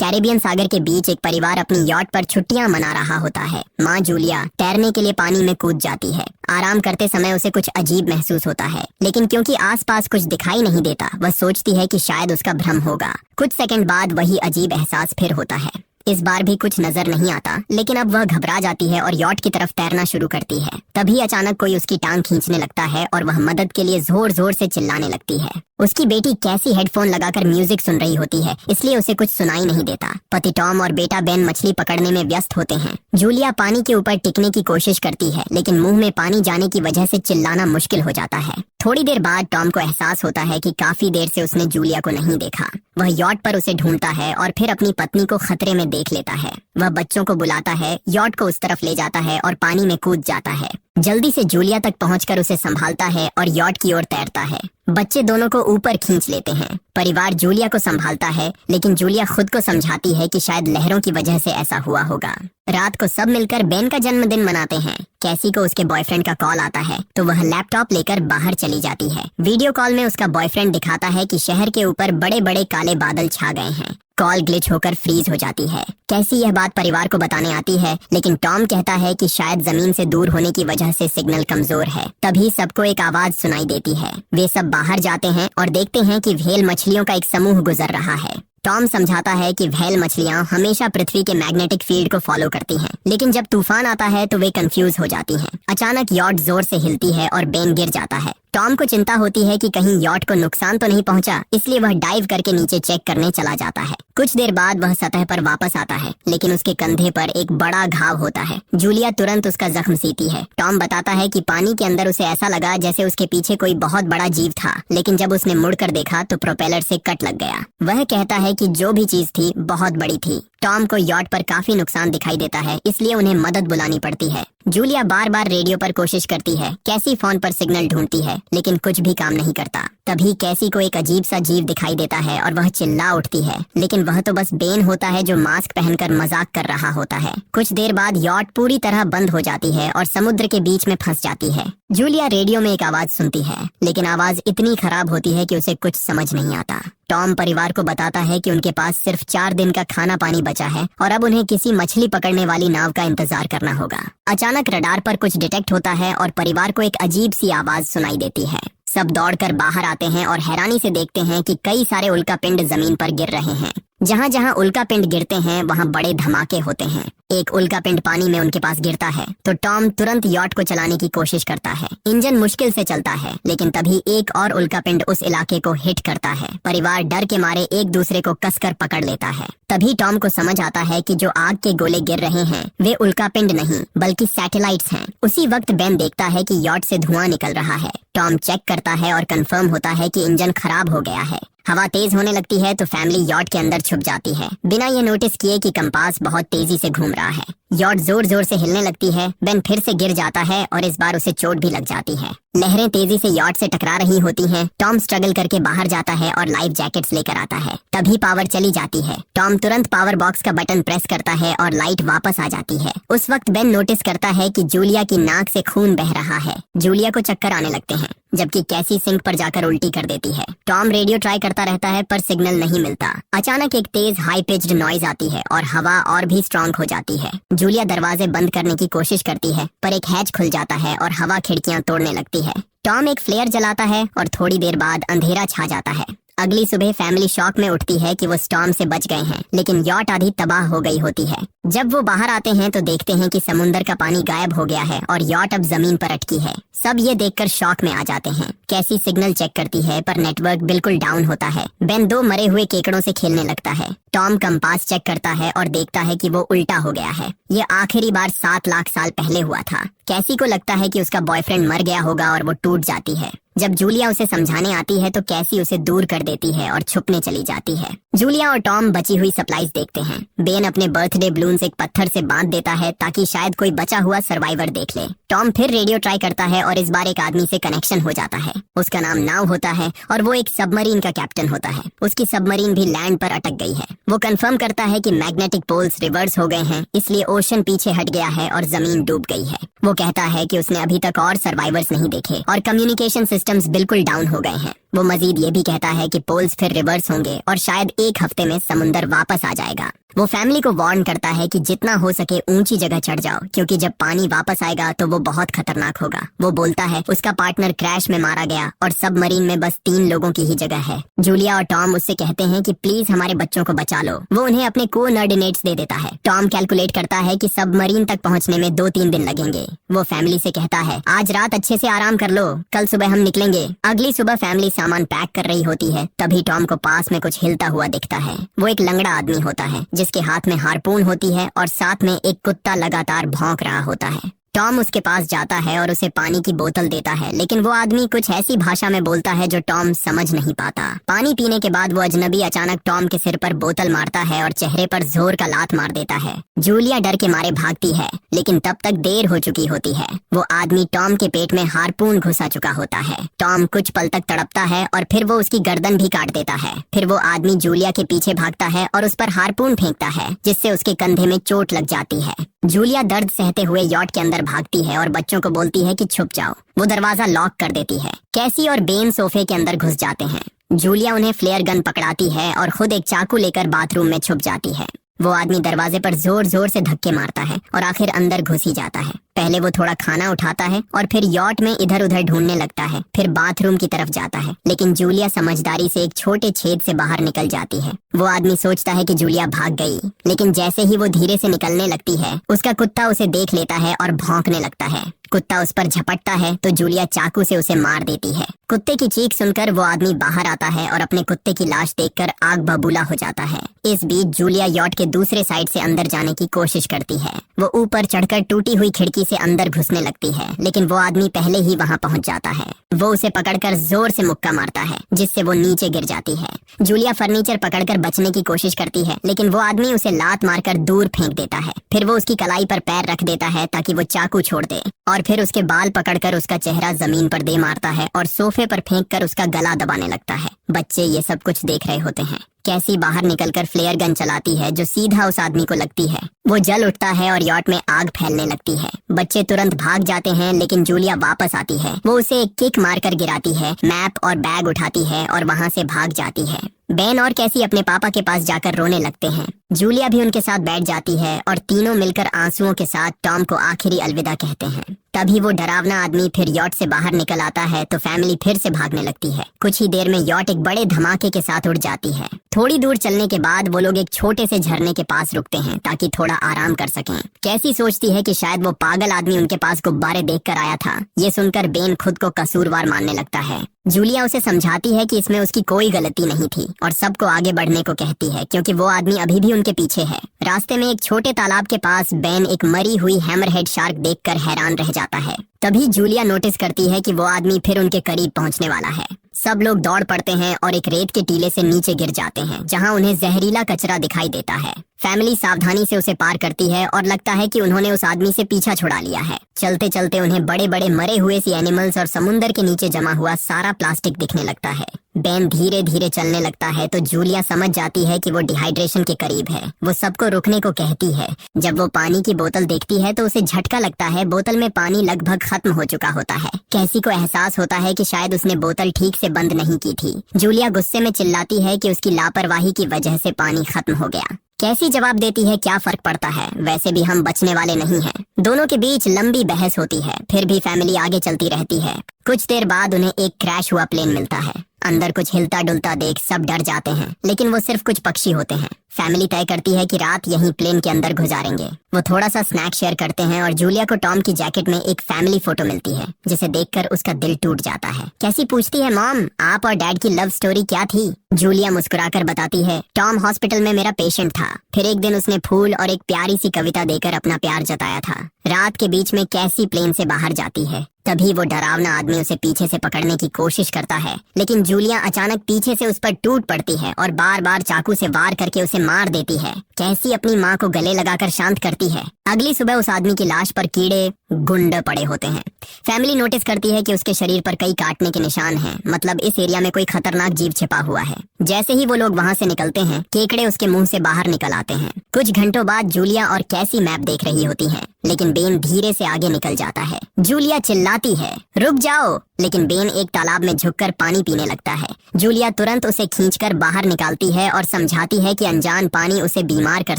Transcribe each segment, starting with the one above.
Caribbean सागर के बीच एक परिवार अपनी यॉट पर छुट्टियां मना रहा होता है। माँ जूलिया तैरने के लिए पानी में कूद जाती है। आराम करते समय उसे कुछ अजीब महसूस होता है, लेकिन क्योंकि आसपास कुछ दिखाई नहीं देता, वह सोचती है कि शायद उसका भ्रम होगा। कुछ सेकंड बाद वही अजीब एहसास फिर होता है। इस बार भी कुछ नजर नहीं आता, लेकिन अब वह घबरा जाती है और यॉट की तरफ तैरना शुरू करती है। तभी अचानक कोई उसकी टांग खींचने लगता है और वह मदद के लिए जोर जोर से चिल्लाने लगती है। उसकी बेटी कैसी हेडफोन लगाकर म्यूजिक सुन रही होती है, इसलिए उसे कुछ सुनाई नहीं देता। पति टॉम और बेटा बेन मछली पकड़ने में व्यस्त होते हैं। जूलिया पानी के ऊपर टिकने की कोशिश करती है, लेकिन मुंह में पानी जाने की वजह से चिल्लाना मुश्किल हो जाता है। थोड़ी देर बाद टॉम को एहसास होता है कि काफी देर से उसने जूलिया को नहीं देखा। वह यॉट पर उसे ढूंढता है और फिर अपनी पत्नी को खतरे में देख लेता है। वह बच्चों को बुलाता है, यॉट को उस तरफ ले जाता है और पानी में कूद जाता है। जल्दी से जूलिया तक पहुंचकर उसे संभालता है और यॉट की ओर तैरता है। बच्चे दोनों को ऊपर खींच लेते हैं। परिवार जूलिया को संभालता है, लेकिन जूलिया खुद को समझाती है कि शायद लहरों की वजह से ऐसा हुआ होगा। रात को सब मिलकर बेन का जन्मदिन मनाते हैं। कैसी को उसके बॉयफ्रेंड का कॉल आता है, तो वह लैपटॉप लेकर बाहर चली जाती है। वीडियो कॉल में उसका बॉयफ्रेंड दिखाता है कि शहर के ऊपर बड़े बड़े काले बादल छा गए हैं। कॉल ग्लिच होकर फ्रीज हो जाती है। कैसी यह बात परिवार को बताने आती है, लेकिन टॉम कहता है कि शायद जमीन से दूर होने की वजह से सिग्नल कमजोर है। तभी सबको एक आवाज सुनाई देती है। वे सब बाहर जाते हैं और देखते हैं कि व्हेल मछलियों का एक समूह गुजर रहा है। टॉम समझाता है कि व्हेल मछलियां हमेशा पृथ्वी के मैग्नेटिक फील्ड को फॉलो करती हैं, लेकिन जब तूफान आता है तो वे कंफ्यूज हो जाती हैं। अचानक यॉट जोर से हिलती है और बेन गिर जाता है। टॉम को चिंता होती है कि कहीं यॉट को नुकसान तो नहीं पहुंचा, इसलिए वह डाइव करके नीचे चेक करने चला जाता है। कुछ देर बाद वह सतह पर वापस आता है, लेकिन उसके कंधे पर एक बड़ा घाव होता है। जूलिया तुरंत उसका जख्म सीती है। टॉम बताता है कि पानी के अंदर उसे ऐसा लगा जैसे उसके पीछे कोई बहुत बड़ा जीव था, लेकिन जब उसने मुड़कर देखा तो प्रोपेलर से कट लग गया। वह कहता है कि जो भी चीज थी बहुत बड़ी थी। टॉम को यॉट पर काफी नुकसान दिखाई देता है, इसलिए उन्हें मदद बुलानी पड़ती है। जूलिया बार बार रेडियो पर कोशिश करती है। कैसी फोन पर सिग्नल ढूंढती है, लेकिन कुछ भी काम नहीं करता। तभी कैसी को एक अजीब सा जीव दिखाई देता है और वह चिल्ला उठती है, लेकिन वह तो बस बेन होता है जो मास्क पहनकर मजाक कर रहा होता है। कुछ देर बाद यॉट पूरी तरह बंद हो जाती है और समुद्र के बीच में फंस जाती है। जूलिया रेडियो में एक आवाज सुनती है, लेकिन आवाज इतनी खराब होती है कि उसे कुछ समझ नहीं आता। टॉम परिवार को बताता है कि उनके पास सिर्फ 4 दिन का खाना पानी बचा है और अब उन्हें किसी मछली पकड़ने वाली नाव का इंतजार करना होगा। अचानक रडार पर कुछ डिटेक्ट होता है और परिवार को एक अजीब सी आवाज सुनाई देती है। सब दौड़कर बाहर आते हैं और हैरानी से देखते हैं कि कई सारे उल्कापिंड जमीन पर गिर रहे हैं। जहाँ जहाँ उल्कापिंड गिरते हैं वहाँ बड़े धमाके होते हैं। एक उल्कापिंड पानी में उनके पास गिरता है तो टॉम तुरंत यॉट को चलाने की कोशिश करता है। इंजन मुश्किल से चलता है, लेकिन तभी एक और उल्कापिंड उस इलाके को हिट करता है। परिवार डर के मारे एक दूसरे को कसकर पकड़ लेता है। तभी टॉम को समझ आता है कि जो आग के गोले गिर रहे हैं वे उल्कापिंड नहीं बल्कि सैटेलाइट्स हैं। उसी वक्त बेन देखता है कि यॉट से धुआं निकल रहा है। टॉम चेक करता है और कंफर्म होता है कि इंजन खराब हो गया है। हवा तेज होने लगती है तो फैमिली यॉट के अंदर छुप जाती है, बिना ये नोटिस किए कि कंपास बहुत तेजी से घूम रहा है। यॉट जोर जोर से हिलने लगती है। बेन फिर से गिर जाता है और इस बार उसे चोट भी लग जाती है। लहरें तेजी से यॉट से टकरा रही होती हैं। टॉम स्ट्रगल करके बाहर जाता है और लाइफ जैकेट्स लेकर आता है। तभी पावर चली जाती है। टॉम तुरंत पावर बॉक्स का बटन प्रेस करता है और लाइट वापस आ जाती है। उस वक्त बेन नोटिस करता है कि जूलिया की नाक से खून बह रहा है। जूलिया को चक्कर आने लगते हैं, जबकि कैसी सिंक पर जाकर उल्टी कर देती है। टॉम रेडियो ट्राई करता रहता है पर सिग्नल नहीं मिलता। अचानक एक तेज हाई पिच्ड नॉइज आती है और हवा और भी स्ट्रांग हो जाती है। जूलिया दरवाजे बंद करने की कोशिश करती है, पर एक हैच खुल जाता है और हवा खिड़कियां तोड़ने लगती है। टॉम एक फ्लेयर जलाता है और थोड़ी देर बाद अंधेरा छा जाता है। अगली सुबह फैमिली शॉक में उठती है कि वो स्टॉर्म से बच गए हैं, लेकिन यॉट आधी तबाह हो गई होती है। जब वो बाहर आते हैं तो देखते हैं कि समुद्र का पानी गायब हो गया है और यॉट अब जमीन पर अटकी है। सब ये देखकर शॉक में आ जाते हैं। कैसी सिग्नल चेक करती है पर नेटवर्क बिल्कुल डाउन होता है। बेन 2 मरे हुए केकड़ों से खेलने लगता है। टॉम कंपास चेक करता है और देखता है कि वो उल्टा हो गया है। ये आखिरी बार 7 लाख साल पहले हुआ था। कैसी को लगता है कि उसका बॉयफ्रेंड मर गया होगा और वो टूट जाती है। जब जूलिया उसे समझाने आती है तो कैसी उसे दूर कर देती है और छुपने चली जाती है। जूलिया और टॉम बची हुई सप्लाईज देखते हैं। बेन अपने बर्थडे बलून्स एक पत्थर से बांध देता है ताकि शायद कोई बचा हुआ सर्वाइवर देख ले। टॉम फिर रेडियो ट्राई करता है और इस बार एक आदमी से कनेक्शन हो जाता है। उसका नाम नाव होता है और वो एक सबमरीन का कैप्टन होता है। उसकी सबमरीन भी लैंड पर अटक गई है। वो कंफर्म करता है कि मैग्नेटिक पोल्स रिवर्स हो गए हैं, इसलिए ओशन पीछे हट गया है और जमीन डूब गई है। वो कहता है कि उसने अभी तक और सर्वाइवर्स नहीं देखे और कम्युनिकेशन सिस्टम सिस्टम्स बिल्कुल डाउन हो गए हैं। वो मजीद ये भी कहता है कि पोल्स फिर रिवर्स होंगे और शायद एक हफ्ते में समुंदर वापस आ जाएगा। वो फैमिली को वार्न करता है कि जितना हो सके ऊंची जगह चढ़ जाओ, क्योंकि जब पानी वापस आएगा तो वो बहुत खतरनाक होगा। वो बोलता है उसका पार्टनर क्रैश में मारा गया और सबमरीन में बस 3 लोगों की ही जगह है। जूलिया और टॉम उससे कहते हैं कि प्लीज हमारे बच्चों को बचा लो। वो उन्हें अपने कोऑर्डिनेट्स दे देता है। टॉम कैलकुलेट करता है कि सबमरीन तक पहुंचने में 2-3 दिन लगेंगे। वो फैमिली से कहता है आज रात अच्छे से आराम कर लो, कल सुबह हम निकलेंगे। अगली सुबह फैमिली सामान पैक कर रही होती है, तभी टॉम को पास में कुछ हिलता हुआ दिखता है। वो एक लंगड़ा आदमी होता है जिसके हाथ में हारपून होती है और साथ में एक कुत्ता लगातार भौंक रहा होता है। टॉम उसके पास जाता है और उसे पानी की बोतल देता है, लेकिन वो आदमी कुछ ऐसी भाषा में बोलता है जो टॉम समझ नहीं पाता। पानी पीने के बाद वो अजनबी अचानक टॉम के सिर पर बोतल मारता है और चेहरे पर जोर का लात मार देता है। जूलिया डर के मारे भागती है, लेकिन तब तक देर हो चुकी होती है। वो आदमी टॉम के पेट में हारपून घुसा चुका होता है। टॉम कुछ पल तक तड़पता है और फिर वो उसकी गर्दन भी काट देता है। फिर वो आदमी जूलिया के पीछे भागता है और उस पर हारपून फेंकता है, जिससे उसके कंधे में चोट लग जाती है। जूलिया दर्द सहते हुए यॉट के अंदर भागती है और बच्चों को बोलती है कि छुप जाओ। वो दरवाजा लॉक कर देती है। कैसी और बेन सोफे के अंदर घुस जाते हैं। जूलिया उन्हें फ्लेयर गन पकड़ाती है और खुद एक चाकू लेकर बाथरूम में छुप जाती है। वो आदमी दरवाजे पर जोर जोर से धक्के मारता है और आखिर अंदर घुस ही जाता है। पहले वो थोड़ा खाना उठाता है और फिर यॉट में इधर उधर ढूंढने लगता है, फिर बाथरूम की तरफ जाता है, लेकिन जूलिया समझदारी से एक छोटे छेद से बाहर निकल जाती है। वो आदमी सोचता है कि जूलिया भाग गई, लेकिन जैसे ही वो धीरे से निकलने लगती है, उसका कुत्ता उसे देख लेता है और भौंकने लगता है। कुत्ता उस पर झपटता है तो जूलिया चाकू से उसे मार देती है। कुत्ते की चीख सुनकर वो आदमी बाहर आता है और अपने कुत्ते की लाश देखकर आग बबूला हो जाता है। इस बीच जूलिया यॉट के दूसरे साइड से अंदर जाने की कोशिश करती है। वो ऊपर चढ़कर टूटी हुई खिड़की से अंदर घुसने लगती है, लेकिन वो आदमी पहले ही वहां पहुंच जाता है। वो उसे पकड़कर जोर से मुक्का मारता है, जिससे वो नीचे गिर जाती है। जूलिया फर्नीचर पकड़कर बचने की कोशिश करती है, लेकिन वो आदमी उसे लात मारकर दूर फेंक देता है। फिर वो उसकी कलाई पर पैर रख देता है ताकि वो चाकू छोड़ दे, और फिर उसके बाल पकड़कर उसका चेहरा जमीन पर दे मारता है और सोफे पर फेंककर उसका गला दबाने लगता है। बच्चे ये सब कुछ देख रहे होते हैं। कैसी बाहर निकलकर फ्लेयर गन चलाती है जो सीधा उस आदमी को लगती है। वो जल उठता है और यॉट में आग फैलने लगती है। बच्चे तुरंत भाग जाते हैं, लेकिन जूलिया वापस आती है। वो उसे एक किक मारकर गिराती है, मैप और बैग उठाती है और वहाँ से भाग जाती है। बेन और कैसी अपने पापा के पास जाकर रोने लगते हैं। जूलिया भी उनके साथ बैठ जाती है और तीनों मिलकर आंसुओं के साथ टॉम को आखिरी अलविदा कहते हैं। तभी वो डरावना आदमी फिर यॉट से बाहर निकल आता है तो फैमिली फिर से भागने लगती है। कुछ ही देर में यॉट एक बड़े धमाके के साथ उड़ जाती है। थोड़ी दूर चलने के बाद वो लोग एक छोटे से झरने के पास रुकते हैं ताकि थोड़ा आराम कर सकें। कैसी सोचती है कि शायद वो पागल आदमी उनके पास गुब्बारे देखकर आया था। ये सुनकर बेन खुद को कसूरवार मानने लगता है। जूलिया उसे समझाती है कि इसमें उसकी कोई गलती नहीं थी और सबको आगे बढ़ने को कहती है, क्योंकि वो आदमी अभी भी उनके पीछे है। रास्ते में एक छोटे तालाब के पास बेन एक मरी हुई हैमरहेड शार्क देखकर हैरान रह जाता है। तभी जूलिया नोटिस करती है कि वो आदमी फिर उनके करीब पहुंचने वाला है। सब लोग दौड़ पड़ते हैं और एक रेत के टीले से नीचे गिर जाते हैं, जहां उन्हें जहरीला कचरा दिखाई देता है। फैमिली सावधानी से उसे पार करती है और लगता है कि उन्होंने उस आदमी से पीछा छुड़ा लिया है। चलते चलते उन्हें बड़े बड़े मरे हुए सी एनिमल्स और समुंदर के नीचे जमा हुआ सारा प्लास्टिक दिखने लगता है। बेन धीरे धीरे चलने लगता है तो जूलिया समझ जाती है कि वो डिहाइड्रेशन के करीब है। वो सबको रुकने को कहती है। जब वो पानी की बोतल देखती है तो उसे झटका लगता है। बोतल में पानी लगभग खत्म हो चुका होता है। कैसी को एहसास होता है कि शायद उसने बोतल ठीक से बंद नहीं की थी। जूलिया गुस्से में चिल्लाती है कि उसकी लापरवाही की वजह से पानी खत्म हो गया। कैसी जवाब देती है, क्या फर्क पड़ता है, वैसे भी हम बचने वाले नहीं हैं। दोनों के बीच लंबी बहस होती है, फिर भी फैमिली आगे चलती रहती है। कुछ देर बाद उन्हें एक क्रैश हुआ प्लेन मिलता है। अंदर कुछ हिलता डुलता देख सब डर जाते हैं, लेकिन वो सिर्फ कुछ पक्षी होते हैं। फैमिली तय करती है कि रात यहीं प्लेन के अंदर गुजारेंगे। वो थोड़ा सा स्नैक शेयर करते हैं और जूलिया को टॉम की जैकेट में एक फैमिली फोटो मिलती है, जिसे देखकर उसका दिल टूट जाता है। कैसी पूछती है, मॉम आप और डैड की लव स्टोरी क्या थी? जूलिया मुस्कुराकर बताती है, टॉम हॉस्पिटल में मेरा पेशेंट था। फिर एक दिन उसने फूल और एक प्यारी सी कविता देकर अपना प्यार जताया था। रात के बीच में कैसी प्लेन से बाहर जाती है। तभी वो डरावना आदमी उसे पीछे से पकड़ने की कोशिश करता है, लेकिन जूलिया अचानक पीछे से उस पर टूट पड़ती है और बार बार चाकू से वार करके उसे मार देती है। कैसी अपनी माँ को गले लगाकर शांत करती है। अगली सुबह उस आदमी की लाश पर कीड़े, गुंडे पड़े होते हैं। फैमिली नोटिस करती है कि उसके शरीर पर कई काटने के निशान हैं, मतलब इस एरिया में कोई खतरनाक जीव छिपा हुआ है। जैसे ही वो लोग वहाँ से निकलते हैं, केकड़े उसके मुंह से बाहर निकल आते हैं। कुछ घंटों बाद जूलिया और कैसी मैप देख रही होती हैं, लेकिन बेन धीरे से आगे निकल जाता है। जूलिया चिल्लाती है, रुक जाओ, लेकिन बेन एक तालाब में झुककर पानी पीने लगता है। जूलिया तुरंत उसे खींचकर बाहर निकालती है और समझाती है कि अनजान पानी उसे बीमार कर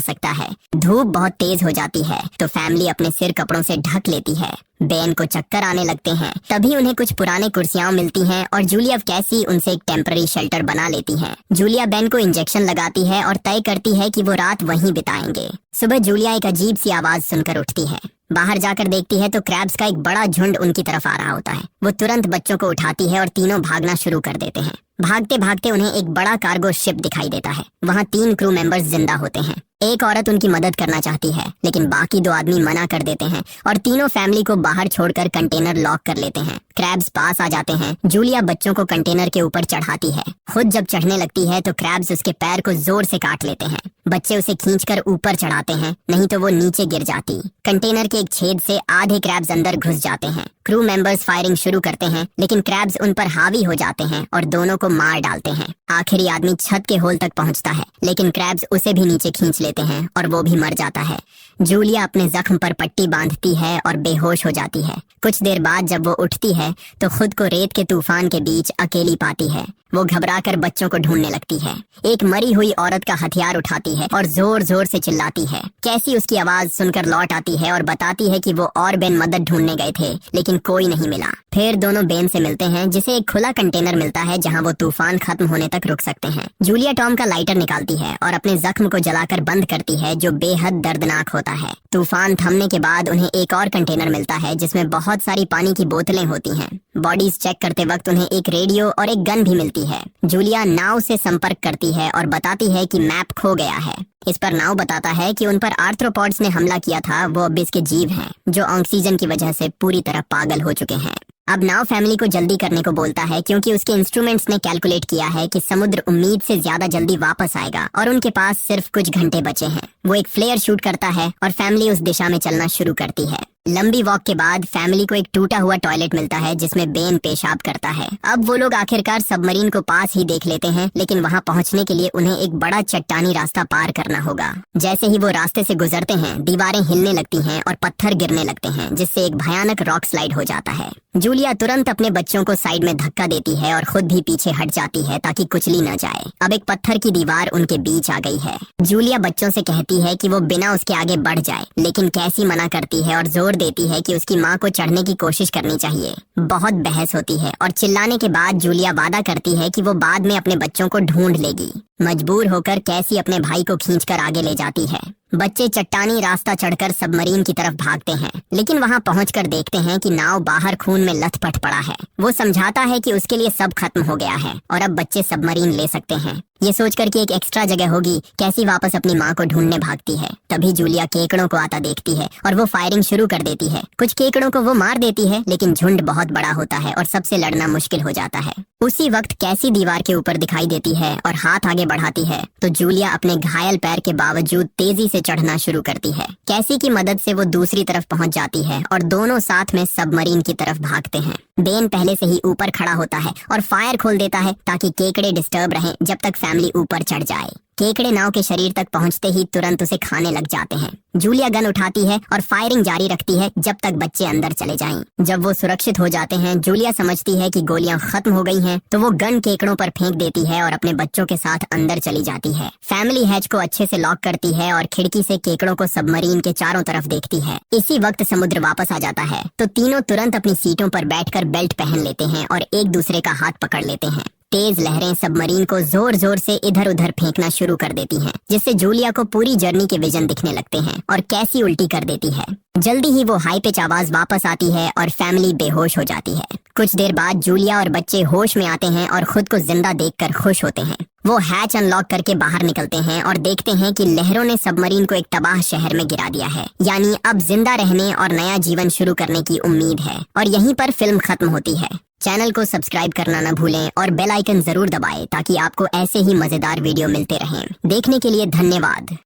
सकता है। धूप बहुत तेज हो जाती है तो फैमिली अपने सिर कपड़ों से ढक लेती है। बेन को चक्कर आने लगते हैं। तभी उन्हें कुछ पुराने कुर्सियां मिलती हैं और जूलिया कैसी उनसे एक टेम्पररी शेल्टर बना लेती हैं। जूलिया बेन को इंजेक्शन लगाती है और तय करती है कि वो रात वहीं बिताएंगे। सुबह जूलिया एक अजीब सी आवाज सुनकर उठती है। बाहर जाकर देखती है तो क्रैब्स का एक बड़ा झुंड उनकी तरफ आ रहा होता है। वो तुरंत बच्चों को उठाती है और तीनों भागना शुरू कर देते हैं। भागते भागते उन्हें एक बड़ा कार्गो शिप दिखाई देता है। वहाँ 3 क्रू मेंबर्स जिंदा होते हैं। एक औरत उनकी मदद करना चाहती है, लेकिन बाकी 2 आदमी मना कर देते हैं और तीनों फैमिली को बाहर छोड़कर कंटेनर लॉक कर लेते हैं। क्रैब्स पास आ जाते हैं। जूलिया बच्चों को कंटेनर के ऊपर चढ़ाती है। खुद जब चढ़ने लगती है तो क्रैब्स उसके पैर को जोर से काट लेते हैं। बच्चे उसे खींचकर ऊपर चढ़ाते हैं, नहीं तो वो नीचे गिर जाती। कंटेनर के एक छेद से आधे क्रैब्स अंदर घुस जाते हैं। क्रू मेंबर्स फायरिंग शुरू करते हैं, लेकिन क्रैब्स उन पर हावी हो जाते हैं और दोनों को मार डालते हैं। आखिरी आदमी छत के होल तक पहुंचता है, लेकिन क्रैब्स उसे भी नीचे खींच लेते हैं और वो भी मर जाता है। जूलिया अपने जख्म पर पट्टी बांधती है और बेहोश हो जाती है। कुछ देर बाद जब वो उठती है तो खुद को रेत के तूफान के बीच अकेली पाती है। वो घबराकर बच्चों को ढूंढने लगती है। एक मरी हुई औरत का हथियार उठाती है और जोर जोर से चिल्लाती है। कैसी उसकी आवाज सुनकर लौट आती है और बताती है कि वो और बेन मदद ढूंढने गए थे, लेकिन कोई नहीं मिला। फिर दोनों बेन से मिलते हैं, जिसे एक खुला कंटेनर मिलता है जहां वो तूफान खत्म होने तक रुक सकते हैं। जूलिया टॉम का लाइटर निकालती है और अपने जख्म को जलाकर बंद करती है, जो बेहद दर्दनाक होता है। तूफान थमने के बाद उन्हें एक और कंटेनर मिलता है जिसमें बहुत सारी पानी की बोतलें होती हैं। बॉडीज चेक करते वक्त उन्हें एक रेडियो और एक गन भी मिलती है। जूलिया नाव से संपर्क करती है और बताती है कि मैप खो गया है। इस पर नाव बताता है कि उन पर आर्थ्रोपॉड्स ने हमला किया था। वो अबिस के जीव हैं जो ऑक्सीजन की वजह से पूरी तरह पागल हो चुके हैं। अब नाव फैमिली को जल्दी करने को बोलता है, क्योंकि उसके इंस्ट्रूमेंट्स ने कैलकुलेट किया है कि समुद्र उम्मीद से ज्यादा जल्दी वापस आएगा और उनके पास सिर्फ कुछ घंटे बचे हैं। वो एक फ्लेयर शूट करता है और फैमिली उस दिशा में चलना शुरू करती है। लंबी वॉक के बाद फैमिली को एक टूटा हुआ टॉयलेट मिलता है जिसमें बेन पेशाब करता है। अब वो लोग आखिरकार सबमरीन को पास ही देख लेते हैं, लेकिन वहाँ पहुँचने के लिए उन्हें एक बड़ा चट्टानी रास्ता पार करना होगा। जैसे ही वो रास्ते से गुजरते हैं, दीवारें हिलने लगती हैं और पत्थर गिरने लगते हैं, जिससे एक भयानक रॉक स्लाइड हो जाता है। जूलिया तुरंत अपने बच्चों को साइड में धक्का देती है और खुद भी पीछे हट जाती है ताकि कुचली न जाए। अब एक पत्थर की दीवार उनके बीच आ गई है। जूलिया बच्चों से कहती है कि वो बिना उसके आगे बढ़ जाए, लेकिन कैसी मना करती है और जोर देती है कि उसकी माँ को चढ़ने की कोशिश करनी चाहिए। बहुत बहस होती है और चिल्लाने के बाद जूलिया वादा करती है कि वो बाद में अपने बच्चों को ढूंढ लेगी। मजबूर होकर कैसी अपने भाई को खींचकर आगे ले जाती है। बच्चे चट्टानी रास्ता चढ़कर सबमरीन की तरफ भागते हैं, लेकिन वहां पहुंचकर देखते हैं कि नाव बाहर खून में लथपथ पड़ा है। वो समझाता है कि उसके लिए सब खत्म हो गया है और अब बच्चे सबमरीन ले सकते हैं। ये सोचकर कि एक एक्स्ट्रा जगह होगी, कैसी वापस अपनी माँ को ढूंढने भागती है। तभी जूलिया केकड़ों को आता देखती है और वो फायरिंग शुरू कर देती है। कुछ केकड़ों को वो मार देती है, लेकिन झुंड बहुत बड़ा होता है और सबसे लड़ना मुश्किल हो जाता है। उसी वक्त कैसी दीवार के ऊपर दिखाई देती है और हाथ आगे बढ़ाती है तो जूलिया अपने घायल पैर के बावजूद तेजी से चढ़ना शुरू करती है। कैसी की मदद से वो दूसरी तरफ पहुंच जाती है और दोनों साथ में सबमरीन की तरफ भागते हैं। बेन पहले से ही ऊपर खड़ा होता है और फायर खोल देता है ताकि केकड़े डिस्टर्ब रहें जब तक फैमिली ऊपर चढ़ जाए। केकड़े नाव के शरीर तक पहुंचते ही तुरंत उसे खाने लग जाते हैं। जूलिया गन उठाती है और फायरिंग जारी रखती है जब तक बच्चे अंदर चले जाएं। जब वो सुरक्षित हो जाते हैं, जूलिया समझती है कि गोलियां खत्म हो गई हैं, तो वो गन केकड़ों पर फेंक देती है और अपने बच्चों के साथ अंदर चली जाती है। फैमिली हैच को अच्छे से लॉक करती है और खिड़की से केकड़ों को सबमरीन के चारों तरफ देखती है। इसी वक्त समुद्र वापस आ जाता है तो तीनों तुरंत अपनी सीटों पर बैठकर बेल्ट पहन लेते हैं और एक दूसरे का हाथ पकड़ लेते हैं। तेज लहरें सबमरीन को जोर जोर से इधर उधर फेंकना शुरू कर देती हैं, जिससे जूलिया को पूरी जर्नी के विजन दिखने लगते हैं और कैसी उल्टी कर देती है। जल्दी ही वो हाई पिच आवाज वापस आती है और फैमिली बेहोश हो जाती है। कुछ देर बाद जूलिया और बच्चे होश में आते हैं और खुद को जिंदा देखकर खुश होते हैं। वो हैच अनलॉक करके बाहर निकलते हैं और देखते हैं कि लहरों ने सबमरीन को एक तबाह शहर में गिरा दिया है। यानी अब जिंदा रहने और नया जीवन शुरू करने की उम्मीद है। और यहीं पर फिल्म खत्म होती है। चैनल को सब्सक्राइब करना न भूलें और बेल आइकन जरूर दबाएं ताकि आपको ऐसे ही मजेदार वीडियो मिलते रहें। देखने के लिए धन्यवाद।